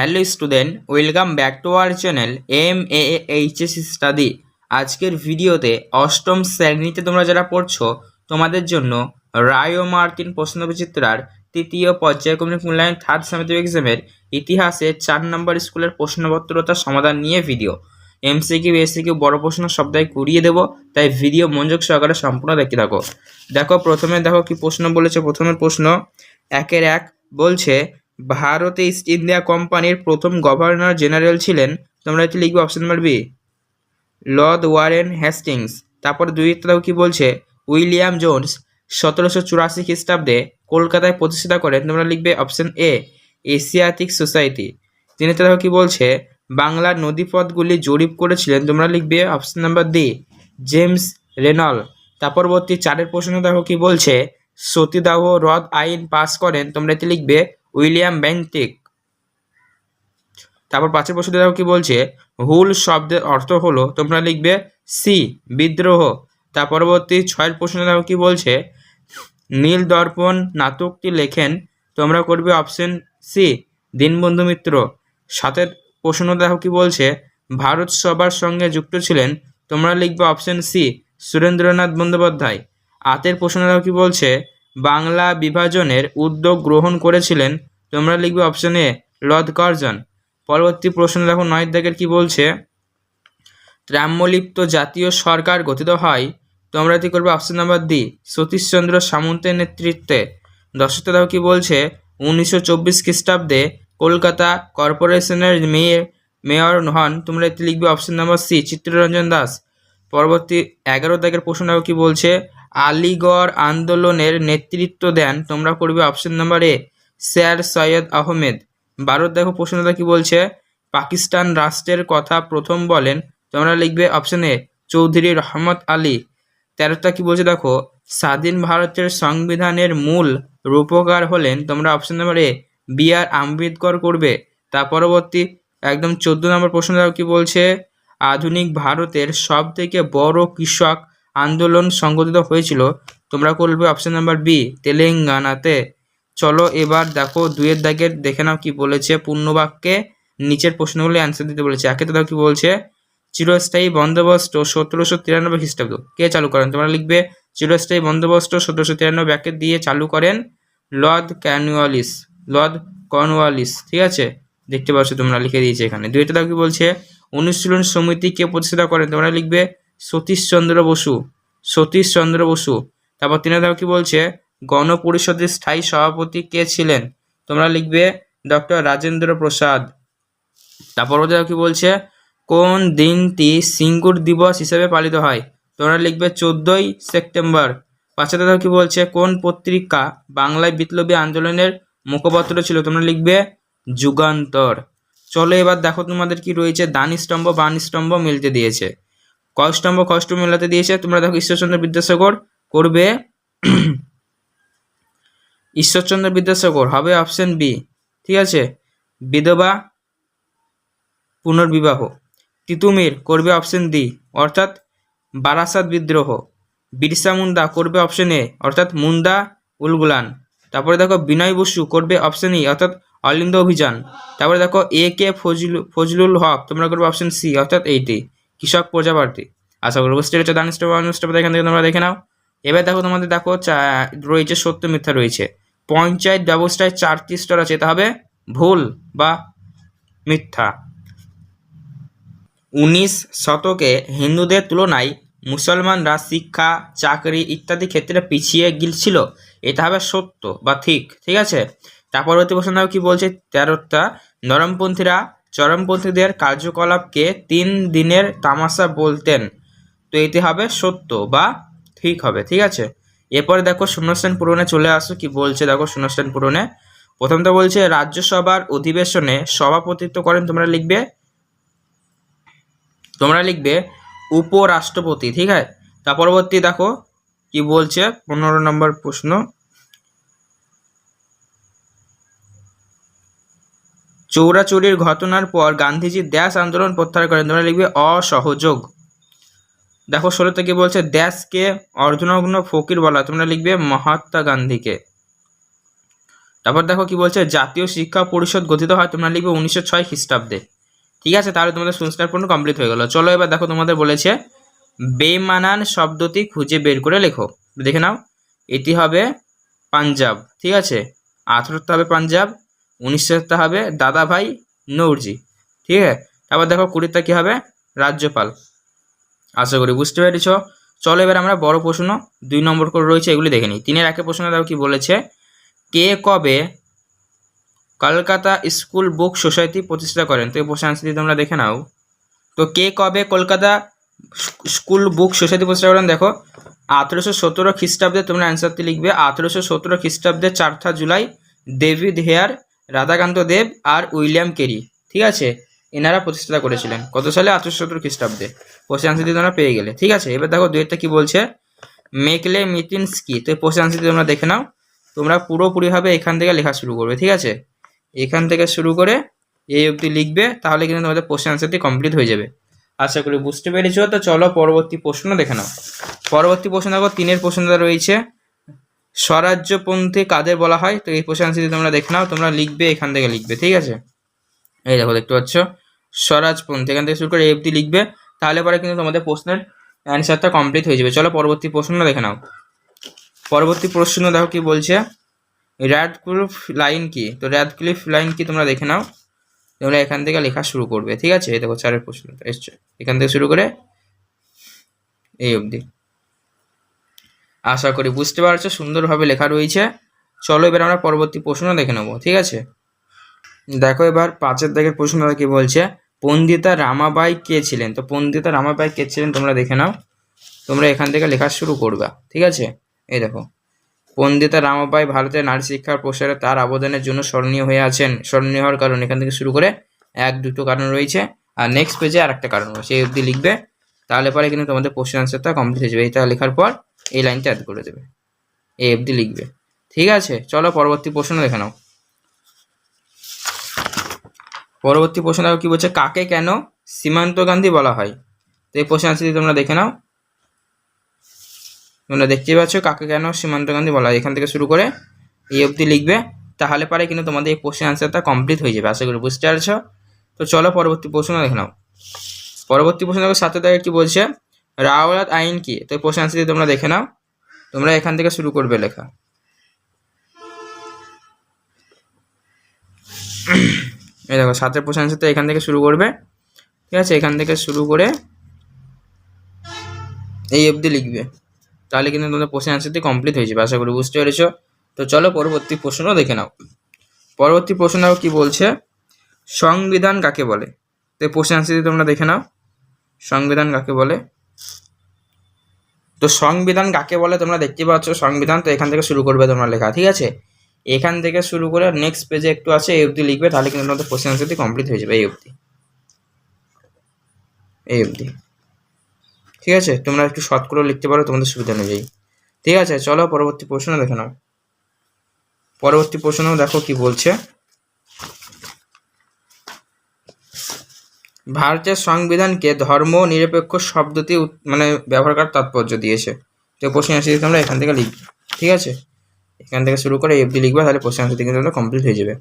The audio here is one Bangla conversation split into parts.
Hello student, welcome back to our channel MAAHS study. আজকের ভিডিওতে অষ্টম শ্রেণীতে তোমরা যারা পড়ছো তোমাদের জন্য রায় ও মার্টিন প্রশ্নবিচিত্রার তৃতীয় পর্যায়ক্রমিক মূল্যায়ন থার্ড সামেটিভ এক্সামের ইতিহাসে 4 নম্বর স্কুলের প্রশ্নপত্রতার সমাধান নিয়ে ভিডিও। MCQ SCQ বড় প্রশ্ন সবটাই করিয়ে দেবো, তাই ভিডিও মনোযোগ সহকারে সম্পূর্ণ দেখতে থাকো। দেখো প্রথমে দেখো কি প্রশ্ন বলেছে। প্রথমের প্রশ্ন 1 বলছে ভারতে ইস্ট ইন্ডিয়া কোম্পানির প্রথম গভর্নর জেনারেল ছিলেন। তোমরা কি লিখবে? Option number B, Lord Warren Hastings. তারপর 2 কি বলছে? উইলিয়াম জোন্স 1784 খ্রিস্টাব্দে কলকাতায় প্রতিষ্ঠা করেন। তোমরা লিখবে অপশন এ, এশিয়াটিক সোসাইটি। 3 কি বলছে? বাংলার নদীপথগুলি জরিপ করেছিলেন। তোমরা লিখবে option number D, James Rennell. তারপর পরবর্তী 4 প্রশ্ন দেখো কি বলছে? সতীদাহ রদ আইন পাস করেন। তোমরা কি লিখবে? William Bentinck. তারপর 5 প্রশ্ন দেখো কি বলছে? হুল শব্দের অর্থ হলো। তোমরা লিখবে সি, বিদ্রোহ। তার পরবর্তী 6 প্রশ্ন দেখো কি বলছে? নীল দর্পণ নাটকটি লেখেন। তোমরা করবে অপশন সি, দীনবন্ধু মিত্র। 7 প্রশ্ন দেখো কি বলছে? ভারত সভার সঙ্গে যুক্ত ছিলেন। তোমরা লিখবে অপশন সি, সুরেন্দ্রনাথ বন্দ্যোপাধ্যায়। 8 প্রশ্ন দেখো কি বলছে? বাংলা বিভাজনের উদ্যোগ গ্রহণ করেছিলেন। তোমরা লিখবে অপশন এ, লর্ড কার্জন। পরবর্তী প্রশ্ন দেখো 9 কি বলছে? ত্রাম্যলিপ্ত জাতীয় সরকার গঠিত হয়। তোমরা কি করবে? অপশন নাম্বার ডি, সতীশচন্দ্র সামন্তের নেতৃত্বে। 10 দেখো কি বলছে? 1924 খ্রিস্টাব্দে কলকাতা কর্পোরেশনের মেয়র হন। তোমরা এটি লিখবে option number C, Chittaranjan Das. পরবর্তী 11 প্রশ্ন দেখো কি বলছে? আলিগড় আন্দোলনের নেতৃত্ব দেন। তোমরা করবে option number A, sir Syed Ahmed. 12 প্রশ্নটা কি বলছে? পাকিস্তান রাষ্ট্রের কথা প্রথম বলেন। তোমরা লিখবে অপশন এ, চৌধুরী রহমত আলী। 13 কি বলছে দেখো? স্বাধীন ভারতের সংবিধানের মূল রূপকার হলেন। তোমরা option number A, BR Ambedkar করবে। তার পরবর্তী একদম 14 নম্বর প্রশ্ন দেখো কি বলছে? আধুনিক ভারতের সব থেকে বড় কৃষক আন্দোলন সংগঠিত হয়েছিল। তোমরা করবে অপশন নাম্বার বি, তেলেঙ্গানাতে। চলো এবার দেখো 2 দাগের দেখে নাও কি বলেছে। পূর্ণবাক্যে নিচের প্রশ্নগুলি অ্যান্সার দিতে বলেছে। একে দেখো কি বলছে? চিরস্থায়ী বন্দোবস্ত 1793 খ্রিস্টাব্দ কে চালু করেন? তোমরা লিখবে চিরস্থায়ী বন্দোবস্ত 1793 ব্যাকে দিয়ে চালু করেন লর্ড কর্নওয়ালিস। ঠিক আছে, দেখতে পাচ্ছ তোমরা, লিখে দিয়েছে এখানে। 2 দেখো কি বলছে? অনুশীলন সমিতি কে প্রতিষ্ঠা করেন? তোমরা লিখবে সতীশচন্দ্র বসু। তারপর 3 দেখো কি বলছে? গণপরিষদের স্থায়ী সভাপতি কে ছিলেন? তোমরা লিখবে ডক্টর রাজেন্দ্র প্রসাদ। তারপর দেখো কি বলছে? কোন দিনটি সিঙ্গুর দিবস হিসেবে পালিত হয়? তোমরা লিখবে 14 সেপ্টেম্বর। 5 দেখো কি বলছে? কোন পত্রিকা বাংলায় বিপ্লবী আন্দোলনের মুখপত্র ছিল? তোমরা লিখবে যুগান্তর। চলো এবার দেখো তোমাদের কি রয়েছে। দানি স্তম্ভ বাণী স্তম্ভ মিলতে দিয়েছে, কয় স্তম্ভ মেলাতে দিয়েছে। তোমরা দেখো ঈশ্বরচন্দ্র বিদ্যাসাগর করবে ঈশ্বরচন্দ্র বিদ্যাসাগর হবে অপশন বি। ঠিক আছে, বিধবা পুনর্বিবাহ। তিতুমির করবে অপশন ডি, অর্থাৎ বারাসাত বিদ্রোহ। বিরসা মুন্ডা করবে অপশন এ, অর্থাৎ মুন্ডা উলগুলান। তারপরে দেখো বিনয় বসু করবে অপশন ই, অর্থাৎ অলিন্দ অভিযান। তারপরে দেখো AK ফজলুল হক, তোমরা করবে অপশন সি, অর্থাৎ এইটি, কৃষক প্রজাপার্টি। আশা করবো বুঝতে পেরেছো। এখান থেকে তোমরা দেখে নাও। এবার দেখো তোমাদের দেখো রয়েছে সত্য মিথ্যা রয়েছে। পঞ্চায়েত ব্যবস্থায় 4টি স্তর আছে, এটা হবে ভুল বা মিথ্যা। 19 শতকে হিন্দুদের তুলনায় মুসলমানরা শিক্ষা, চাকরি ইত্যাদি ক্ষেত্রে পিছিয়ে গিয়েছিল। এটা হবে সত্য বা ঠিক। ঠিক আছে, তার পরবর্তী প্রশ্ন কি বলছে? 13টা নরমপন্থীরা চরমপন্থীদের কার্যকলাপকে 3 দিনের তামাশা বলতেন। তো এটি হবে সত্য বা ঠিক হবে। ঠিক আছে, এরপরে দেখো শূন্যস্থান পূরণে চলে আসো। কি বলছে দেখো শূন্যস্থান পূরণে? প্রথমটা বলছে রাজ্যসভার অধিবেশনে সভাপতিত্ব করেন। তোমরা লিখবে উপরাষ্ট্রপতি। ঠিক আছে, তার পরবর্তী দেখো কি বলছে 15 নম্বর প্রশ্ন। চৌরাচুরির ঘটনার পর গান্ধীজি ড্যাশ আন্দোলন প্রত্যাহার করেন। তোমরা লিখবে অসহযোগ। দেখো 16 কি বলছে? ড্যাশকে অর্ধনগ্ন ফকির বলা। তোমরা লিখবে মহাত্মা গান্ধীকে। তারপর দেখো কি বলছে, জাতীয় শিক্ষা পরিষদ গঠিত হয়, তোমরা লিখবে 1906 খ্রিস্টাব্দে। ঠিক আছে, তাহলে তোমাদের সংস্কার পূর্ণ কমপ্লিট হয়ে গেল। চলো এবার দেখো তোমাদের বলেছে বেমানান শব্দটি খুঁজে বের করে লেখো। দেখে নাও, এটি হবে পাঞ্জাব। ঠিক আছে, 18টা হবে পাঞ্জাব, 19টা হবে দাদা ভাই নৌরজি। ঠিক আছে, তারপর দেখো 20টা কি হবে, রাজ্যপাল। আশা করি বুঝতে পেরেছ। চলো এবার আমরা বড় প্রশ্ন 2 নম্বর করে রয়েছে এগুলি দেখে নিই। 3-এর 1 প্রশ্ন দেখো কি বলেছে, কে কবে কলকাতা স্কুল বুক সোসাইটি প্রতিষ্ঠা করেন? তো এই প্রশ্ন আনসার দিয়ে তোমরা দেখে নাও। তো কে কবে কলকাতা স্কুল বুক সোসাইটি প্রতিষ্ঠা করেন? দেখো 1817 খ্রিস্টাব্দে তোমরা অ্যান্সারটি লিখবে। 1817 খ্রিস্টাব্দে 4 জুলাই ডেভিড হেয়ার, রাধাকান্ত দেব আর উইলিয়াম কেরি, ঠিক আছে, এনারা প্রতিষ্ঠা করেছিলেন। কত সালে? 1817 খ্রিস্টাব্দে। প্রশ্ন আনসার দিয়ে তোমরা পেয়ে গেলে। ঠিক আছে, এবার দেখো 2-টা কি বলছে, মেকলে মিটিনস্কি। তো এই প্রশ্ন আনসার দিয়ে তোমরা দেখে নাও। তোমরা পুরোপুরিভাবে এখান থেকে লেখা শুরু করবে। ঠিক আছে, এখান থেকে শুরু করে এই অবধি লিখবে, তাহলে কিন্তু তোমাদের প্রশ্ন আনসারটি কমপ্লিট হয়ে যাবে। আশা করি বুঝতে পেরেছো। তো চলো পরবর্তী প্রশ্ন দেখে নাও। পরবর্তী প্রশ্ন দেখো 3-এর প্রশ্নটা রয়েছে, স্বরাজ্যপন্থী কাদের বলা হয়? তো এই প্রশ্ন আনসারটি তোমরা দেখে নাও, তোমরা লিখবে এখান থেকে লিখবে। ঠিক আছে, এই দেখো দেখতে পাচ্ছ স্বরাজপন্থী, এখান থেকে শুরু করে এই অবধি লিখবে, তাহলে পরে কিন্তু তোমাদের প্রশ্নের অ্যান্সারটা কমপ্লিট হয়ে যাবে। চলো পরবর্তী প্রশ্ন দেখে নাও। পরবর্তী প্রশ্ন দেখো কি বলছে, র্যাডক্লিফ লাইন কি? তো র্যাডক্লিফ লাইন কি তোমরা দেখে নাও, তোমরা এখান থেকে লেখা শুরু করবে। ঠিক আছে, এই দেখো 4-এর প্রশ্নটা এসছে, এখান থেকে শুরু করে এই অবধি। আশা করি বুঝতে পারছো, সুন্দরভাবে লেখা রয়েছে। চলো এবার আমরা পরবর্তী প্রশ্ন দেখে নেবো। ঠিক আছে, দেখো এবার 5-এর দাগের প্রশ্নটা কি বলছে, পন্ডিতা রামাবাই কে ছিলেন? তো পন্ডিতা রামাবাই কে ছিলেন তোমরা দেখে নাও, তোমরা এখান থেকে লেখা শুরু করবা। ঠিক আছে, এই দেখো, পন্ডিতা রামাবাই ভারতের নারী শিক্ষার প্রসারে তার অবদানের জন্য স্মরণীয় হয়ে আছেন। স্মরণীয় হওয়ার কারণ এখান থেকে শুরু করে 1-2টো কারণ রয়েছে, আর নেক্সট পেজে আর একটা কারণ রয়েছে, এই অবধি লিখবে, তাহলে পরে কিন্তু তোমাদের কোশ্চেন আনসারটা কমপ্লিট হয়ে যাবে। এটা লেখার পর এই লাইনটা অ্যাড করে দেবে, এই অবধি লিখবে। ঠিক আছে, চলো পরবর্তী প্রশ্ন দেখে নাও। পরবর্তী প্রশ্ন দেখো কি বলছে, কাকে কেন সীমান্ত গান্ধী বলা হয়? তো এই প্রশ্ন আনসারটি তোমরা দেখে নাও, তোমরা দেখতেই পাচ্ছ কাকে কেন সীমান্ত গান্ধী বলা হয়, এখান থেকে শুরু করে এই অবধি লিখবে, তাহলে পারে কিন্তু তোমাদের এই প্রশ্ন আনসারটা কমপ্লিট হয়ে যাবে। আশা করি বুঝতে পারছো। তো চলো পরবর্তী প্রশ্ন দেখে নাও। পরবর্তী প্রশ্ন দেখো 7-এর দাগে কি বলছে, রাওলাত আইন কি? তো এই প্রশ্ন আনসারটি তোমরা দেখে নাও, তোমরা এখান থেকে শুরু করবে লেখা। এই দেখো 7-এর প্রশ্ন আনসারটা এখান থেকে শুরু করবে। ঠিক আছে, এখান থেকে শুরু করে এই অবধি লিখবে, তাহলে কিন্তু তোমাদের প্রশ্ন আনসারটি কমপ্লিট হয়ে যাবে। আশা করি বুঝতে পেরেছো। তো চলো পরবর্তী প্রশ্ন দেখে নাও। পরবর্তী প্রশ্ন দেখো কি বলছে, সংবিধান কাকে বলে? তো এই প্রশ্ন আনসারটি তোমরা দেখে নাও, সংবিধান কাকে বলে? তো সংবিধান কাকে বলে তোমরা দেখতে পাচ্ছ সংবিধান, তো এখান থেকে শুরু করবে তোমরা লেখা। ঠিক আছে, এখান থেকে শুরু করে নেক্সট পেজে একটু আছে, এই অবধি লিখবে, তাহলে কিন্তু তোমাদের প্রশ্ন আনসারটি কমপ্লিট হয়ে যাবে, এই অবধি, এই অবধি। ঠিক আছে, তোমরা একটু শর্ট করে লিখতে পারো তোমাদের সুবিধা অনুযায়ী। ঠিক আছে, চলো পরবর্তী প্রশ্ন দেখে নাও। পরবর্তী প্রশ্ন দেখো কি বলছে, ভারতের সংবিধানকে ধর্ম নিরপেক্ষ শব্দটি মানে ব্যবহার করার তাৎপর্য দিয়েছে। তো প্রশ্ন আনসারটি তোমরা এখান থেকে লিখবে। ঠিক আছে, এখান থেকে শুরু করে এফডি লিখবে, তাহলে প্রশ্ন আনসারটি কিন্তু তোমরা কমপ্লিট হয়ে যাবে।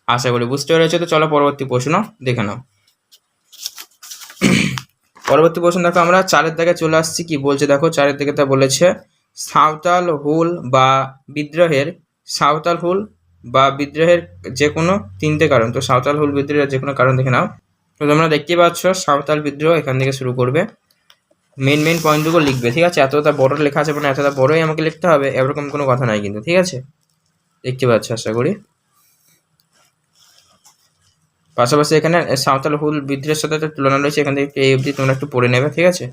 আশা করি বুঝতে পেরেছো। তো চলো পরবর্তী প্রশ্ন দেখে নাও। পরবর্তী প্রশ্ন দেখো, আমরা 4-এর দাগে চলে আসছি। কি বলছে দেখো, 4-এর দিকে তা বলেছে, সাঁওতাল হুল বা বিদ্রোহের যে কোনো 3টে কারণ। তো সাঁওতাল হুল বিদ্রোহের যে কোনো কারণ দেখে নাও। তো তোমরা দেখতেই পাচ্ছ সাঁওতাল বিদ্রোহ, এখান থেকে শুরু করবে, মেন পয়েন্টগুলো লিখবে। ঠিক আছে, এতটা বড় লেখা আছে, মানে এতটা বড়ই আমাকে লিখতে হবে এরকম কোনো কথা নাই কিন্তু। ঠিক আছে, দেখতে পাচ্ছ আশা করি। পাশাপাশি এখানে সাঁওতাল হুল বিদ্রোহের সাথে একটা তুলনা রয়েছে, এখান থেকে এই অবধি তোমরা একটু পড়ে নেবে। ঠিক আছে,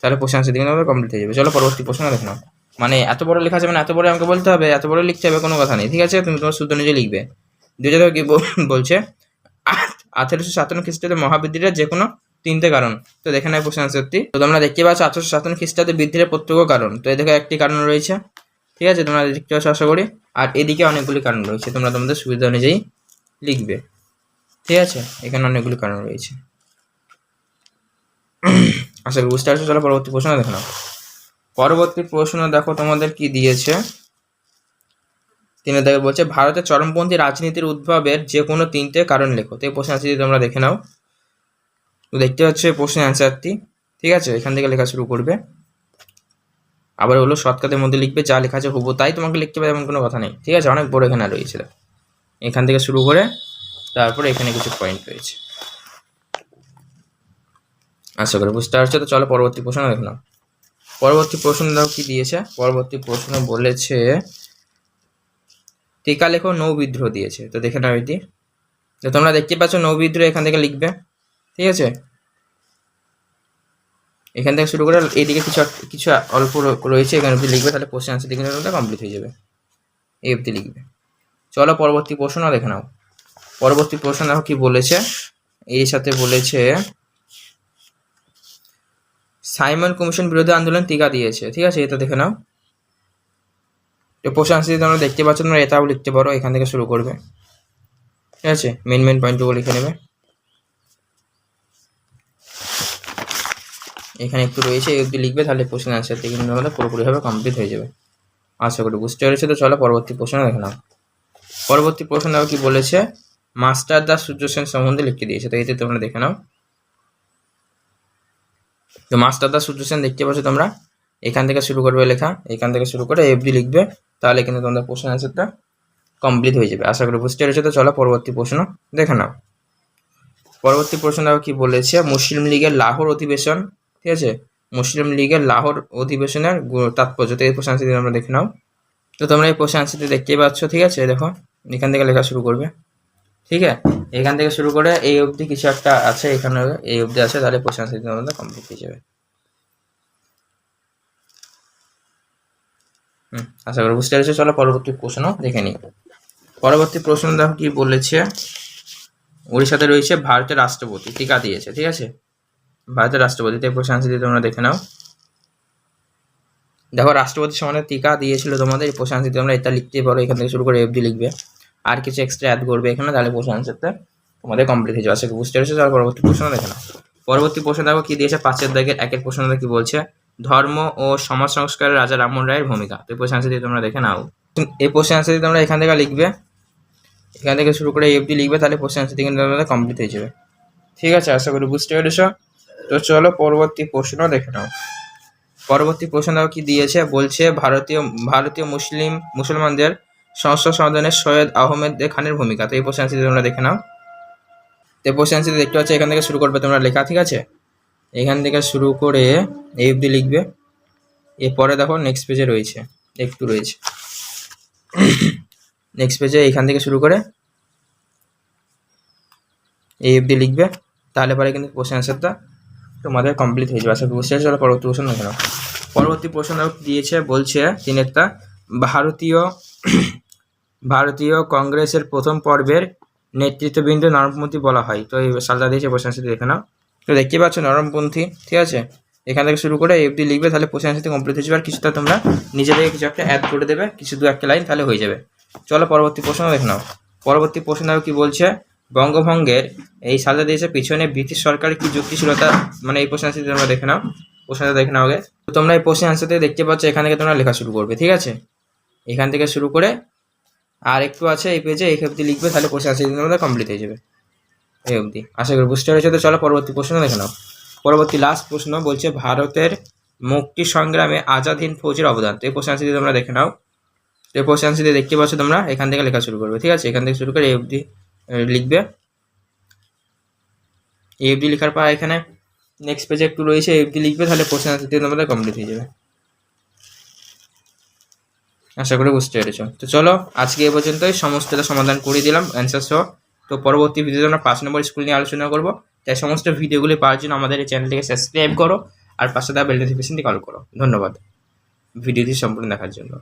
তাহলে প্রশ্ন আনসার দিকে আমাদের কমপ্লিট হয়ে যাবে। চলো পরবর্তী প্রশ্ন দেখে নাও। মানে এত বড় লেখা আছে, মানে এত বড় আমাকে বলতে হবে, এত বড় লিখতে হবে কোনো কথা নেই। ঠিক আছে, তুমি তোমার শুদ্ধ অনুযায়ী লিখবে। দুইটা কি বলছে, 1857 খ্রিস্টাব্দে মহাবিদ্রোহের যে কোনো 3টে কারণ। তো দেখে নেয় প্রশ্ন আনসারটি। তো তোমরা দেখতে পাচ্ছ 1857 খ্রিস্টাব্দে বিদ্রোহের প্রত্যেক কারণ। তো এদিকে একটি কারণ রয়েছে। ঠিক আছে, তোমরা দেখতে পাচ্ছ আশা করি। আর এদিকে অনেকগুলি কারণ রয়েছে, তোমরা তোমাদের সুবিধা অনুযায়ী লিখবে। ঠিক আছে, এখানে অনেকগুলি কারণ রয়েছে। আশা করি বুঝতে পারছো। চলো পরবর্তী প্রশ্ন দেখো না। পরবর্তী প্রশ্ন দেখো তোমাদের কি দিয়েছে, 3 দাগে বলছে ভারতের চরমপন্থী রাজনীতির উদ্ভবের যে কোনো 3টে কারণ লেখো। তো এই প্রশ্নের অ্যান্সারটি তোমরা দেখে নাও। তো দেখতে পাচ্ছ এই প্রশ্নের অ্যান্সারটি, ঠিক আছে, এখান থেকে লেখা শুরু করবে। আবার হলো শর্টকাটের মধ্যে লিখবে, যা লেখা আছে হুবহু তাই তোমাকে লিখতে হবে এমন কোনো কথা নেই, ঠিক আছে। অনেক বড় এখানে রয়েছে, এখান থেকে শুরু করে তারপরে এখানে কিছু পয়েন্ট রয়েছে। আশা করি বুঝতে পারছো। তো চলো পরবর্তী প্রশ্ন দেখো না। পরবর্তী প্রশ্ন দাও কি দিয়েছে। পরবর্তী প্রশ্ন বলেছে টিকা লেখো নৌ বিদ্রোহ দিয়েছে। তো দেখে নাও এটি। তো তোমরা দেখতে পাচ্ছ নৌ বিদ্রোহ এখান থেকে লিখবে, ঠিক আছে। এখান থেকে শুরু করে এইদিকে কিছু অল্প রয়েছে, এখানে অব্দি লিখবে, তাহলে কোশ্চেন আনসার দিকে কমপ্লিট হয়ে যাবে। এই অব্দি লিখবে। চলো পরবর্তী প্রশ্ন দেখে নাও। পরবর্তী প্রশ্ন দেখো কি বলেছে। এর সাথে বলেছে সাইমন কমিশন বিরোধী আন্দোলন টিকা দিয়েছে, ঠিক আছে, এটা দেখে নাও। তো প্রশ্ন আনসার তোমরা দেখতে পাচ্ছ, তোমরা এটাও লিখতে পারো, এখান থেকে শুরু করবে, ঠিক আছে। মেন পয়েন্টগুলো লিখে নেবে। এখানে একটু রয়েছে, এই অবধি লিখবে, তাহলে প্রশ্ন আনসারটি কিন্তু আমাদের পুরোপুরিভাবে কমপ্লিট হয়ে যাবে। আশা করি বুঝতে পেরেছো। তো চলো পরবর্তী প্রশ্ন দেখে নাও। পরবর্তী প্রশ্ন দেখো কি বলেছে মাস্টার দাস সূর্য সেন সম্বন্ধে লিখতে দিয়েছে। তো এতে তোমরা দেখে নাও। তো মাস্টার দাস সূর্য সেন দেখতে পাচ্ছ তোমরা, এখান থেকে শুরু করবে লেখা, এখান থেকে শুরু করে এফডি লিখবে, তাহলে কিন্তু তোমরা প্রশ্ন আনসারটা কমপ্লিট হয়ে যাবে। আশা করি বুঝতে পেরেছো। তো চলো পরবর্তী প্রশ্ন দেখে নাও। পরবর্তী প্রশ্ন দেখো কি বলেছে মুসলিম লীগের লাহোর অধিবেশন, ঠিক আছে, মুসলিম লীগের লাহোর অধিবেশনের তাৎপর্য। তো এই প্রশ্ন আনসারটি আমরা দেখে নাও। তো তোমরা এই প্রশ্ন আনসারটি দেখতেই পাচ্ছ, ঠিক আছে। দেখো এখান থেকে লেখা শুরু করবে, ঠিক আছে। এখান থেকে শুরু করে এই অবধি কিছু একটা আছে, এখানে এই অবধি আছে, তাহলে প্রশ্ন আনসারটি আমাদের কমপ্লিট হয়ে যাবে। আশা করি বুঝতে পেরেছো। চলো পরবর্তী প্রশ্ন দেখে নিই। পরবর্তী প্রশ্ন দেখো কি বলেছে উড়িষ্যাতে রয়েছে ভারতের রাষ্ট্রপতি টিকা দিয়েছে, ঠিক আছে, ভারতের রাষ্ট্রপতি। তো এই প্রশ্ন আনসারটি তোমরা দেখে নাও। দেখো রাষ্ট্রপতির সমানে টিকা দিয়েছিল তোমাদের, এই প্রশ্ন আনসারটি তোমরা এটা লিখতেই পারো, এখান থেকে শুরু করে এফডি লিখবে, আর কিছু এক্সট্রা অ্যাড করবে এখানে, তাহলে প্রশ্ন আনসারটা তোমাদের কমপ্লিট হয়ে যাবে। আশা করি বুঝতে পেরেছো। চলো পরবর্তী প্রশ্ন দেখে নাও। পরবর্তী প্রশ্ন দেখো কি দিয়েছে 5 দাগের 1 প্রশ্ন কি বলছে ধর্ম ও সমাজ সংস্কারের রাজা রামমোহন রায়ের ভূমিকা। তো এই প্রশ্ন আনসারটি তোমরা দেখে নাও। এই প্রশ্ন আনসারটি তোমরা এখান থেকে লিখবে, এখান থেকে শুরু করে এফডি লিখবে, তাহলে প্রশ্ন আনসারটি কিন্তু তোমাদের কমপ্লিট হয়ে যাবে, ঠিক আছে। আশা করি বুঝতে পেরেছো। তো চলো পরবর্তী প্রশ্ন দেখে নাও। পরবর্তী প্রশ্ন দেখো কি দিয়েছে বলছে ভারতীয় মুসলমানদের সমস্যা সমাধানে সৈয়দ আহমেদ খানের ভূমিকা। তো এই প্রশ্ন আনসারটি তোমরা দেখে নাও। তো এই প্রশ্ন আনসারটি দেখতে পাচ্ছ, এখান থেকে শুরু করবে তোমরা লেখা, ঠিক আছে। এখান থেকে শুরু করে এই অবধি লিখবে, এরপরে দেখো নেক্সট পেজে রয়েছে, একটু রয়েছে নেক্সট পেজে, এখান থেকে শুরু করে এই অবধি লিখবে, তাহলে পরে কিন্তু কোশ্চেন আনসারটা তোমাদের কমপ্লিট হয়ে যাবে। আশা করি বুঝতে পারছো। পরবর্তী প্রশ্ন দেখে নাও। পরবর্তী প্রশ্ন দিয়েছে বলছে তিনি একটা ভারতীয় কংগ্রেসের প্রথম পর্বের নেতৃত্ববৃন্দ নরমপন্থী বলা হয়। তো এই সালটা দিয়েছে, প্রশ্ন আনসারটি দেখে নাও। তো দেখতে পাচ্ছ নরমপন্থী, ঠিক আছে। এখান থেকে শুরু করে এফডি লিখবে, তাহলে প্রশ্ন আনসারটি কমপ্লিট হয়ে যাবে। আর কিছুটা তোমরা নিজেদের কিছু একটা অ্যাড করে দেবে, কিছু 2-1 লাইন, তাহলে হয়ে যাবে। চলো পরবর্তী প্রশ্ন দেখে নাও। পরবর্তী প্রশ্ন কি বলছে বঙ্গভঙ্গের এই সালটা দিয়েছে পিছনে ব্রিটিশ সরকারের কি যুক্তি ছিল, মানে এই প্রশ্ন আনসারটি তোমরা দেখে নাও। প্রশ্নটা দেখে নাও আগে। তো তোমরা এই প্রশ্ন আনসারটি দেখতে পাচ্ছ, এখান থেকে তোমরা লেখা শুরু করবে, ঠিক আছে। এখান থেকে শুরু করে আর একটু আছে এই পেজে, এই অবধি লিখবে, তাহলে প্রশ্ন আনসারটি তোমাদের কমপ্লিট হয়ে যাবে এই অবধি। আশা করি বুঝতে পেরেছো। তো চলো পরবর্তী প্রশ্ন দেখে নাও। পরবর্তী লাস্ট প্রশ্ন বলছে ভারতের মুক্তি সংগ্রামে আজাদ হিন্দ ফৌজের অবদান। তো এই প্রশ্ন আনসারটি তোমরা দেখে নাও। তো এই প্রশ্ন আনসারটি দেখতে পাচ্ছ তোমরা, এখান থেকে লেখা শুরু করবে, ঠিক আছে। এখান থেকে শুরু করে এই অবধি লিখবে, এই অবধি লেখার পর এখানে নেক্সট পেজে একটু রয়েছে, এই অবধি লিখবে, তাহলে প্রশ্ন আনসারটি তোমাদের কমপ্লিট হয়ে যাবে। আশা করি বুঝতে পেরেছো। তো চলো আজকে এ পর্যন্তই, সমস্তটা সমাধান করে দিলাম অ্যান্সার সহ। তো পরবর্তী ভিডিওতে আমরা 5 নম্বর স্কুল নিয়ে আলোচনা করবো। তাই সমস্ত ভিডিওগুলি পাওয়ার জন্য আমাদের এই চ্যানেলটিকে সাবস্ক্রাইব করো, আর পাশে থাকা বেল নোটিফিকেশনটি কল করো। ধন্যবাদ ভিডিওটি সম্পূর্ণ দেখার জন্য।